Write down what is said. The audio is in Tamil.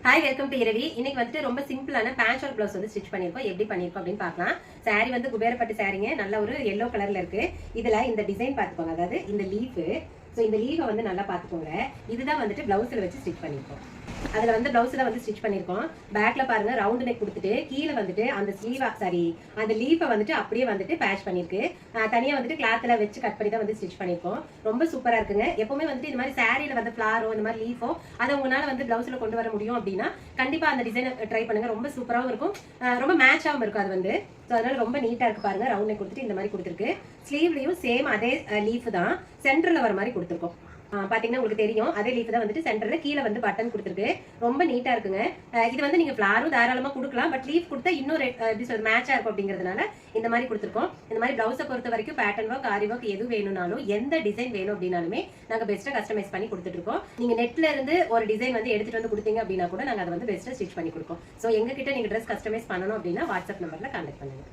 ஹாய், வெல்கம் டு இரவி. இன்னைக்கு வந்துட்டு ரொம்ப சிம்பிளான பேட்ச் ஒர்க் பிளவுஸ் வந்து ஸ்டிச் பண்ணிருக்கோம். எப்படி பண்ணிருக்கோம் அப்படின்னு பார்க்கலாம். சாரி வந்து குபேரப்பட்டு சாரிங்க, நல்ல ஒரு எல்லோ கலர்ல இருக்கு. இதுல இந்த டிசைன் பார்த்துக்கோங்க, அதாவது இந்த லீஃப். ஸோ இந்த லீஃபை வந்து நல்லா பார்த்துக்கோங்க. இதுதான் வந்துட்டு பிளவுஸ்ல வச்சு ஸ்டிச் பண்ணிருக்கோம். அதுல வந்து பிளவுஸ்ல வந்து ஸ்டிச் பண்ணிருக்கோம். பேக்ல பாருங்க ரவுண்ட் நெக் கொடுத்துட்டு கீழே வந்துட்டு அந்த ஸ்லீவா அந்த லீஃபை வந்துட்டு அப்படியே வந்துட்டு பேட்ச் பண்ணிருக்கு. தனியா வந்துட்டு கிளாத்ல வச்சு கட் பண்ணி தான் வந்து ஸ்டிச் பண்ணிருக்கோம். ரொம்ப சூப்பரா இருக்குங்க. எப்பவுமே வந்துட்டு இந்த மாதிரி சாரியில வந்து ஃபிளாரோ இந்த மாதிரி லீஃபோ அதை உங்களால வந்து பிளவுஸ்ல கொண்டு வர முடியும் அப்படின்னா கண்டிப்பா அந்த டிசைனை ட்ரை பண்ணுங்க. ரொம்ப சூப்பராகவும் இருக்கும், ரொம்ப மேட்சாகவும் இருக்கும் அது வந்து. ஸோ அதனால ரொம்ப நீட்டா இருக்கு பாருங்க. ரவுண்ட் நெக் கொடுத்துட்டு இந்த மாதிரி கொடுத்துருக்கு. ஸ்லீவ்லயும் சேம் அதே லீஃப் தான் சென்டர்ல வர மாதிரி கொடுத்துருக்கோம். பாத்தீங்கன்னா உங்களுக்கு தெரியும், அதே லீஃப் தான் வந்துட்டு சென்டர்ல கீழே வந்து பட்டன் கொடுத்துருக்கு. ரொம்ப நீட்டா இருக்குங்க. இது வந்து நீங்க ஃபிளாரும் தாராளமா கொடுக்கலாம், பட் லீஃப் கொடுத்தா இன்னும் எப்படி சொல்றது மேட்சா இருக்கும் அப்படிங்கிறதுனால இந்த மாதிரி கொடுத்துருக்கோம். இந்த மாதிரி பிளவுஸை பொறுத்த வரைக்கும் பேட்டர்ன் ஒர்க், ஆரி ஒர்க் எது வேணும்னாலும் எந்த டிசைன் வேணும் அப்படின்னாலுமே நாங்க பெஸ்ட்டா கஸ்டமைஸ் பண்ணி கொடுத்துட்டு இருக்கோம். நீங்க நெட்ல இருந்து ஒரு டிசைன் வந்து எடுத்துட்டு வந்து கொடுத்தீங்க அப்படின்னா கூட நாங்க அதை வந்து பெஸ்ட்டா ஸ்டிச் பண்ணி கொடுப்போம். ஸோ எங்க கிட்ட நீங்க ட்ரெஸ் கஸ்டமைஸ் பண்ணணும் அப்படின்னா வாட்ஸ்அப் நம்பர்ல கான்டாக்ட் பண்ணுங்க.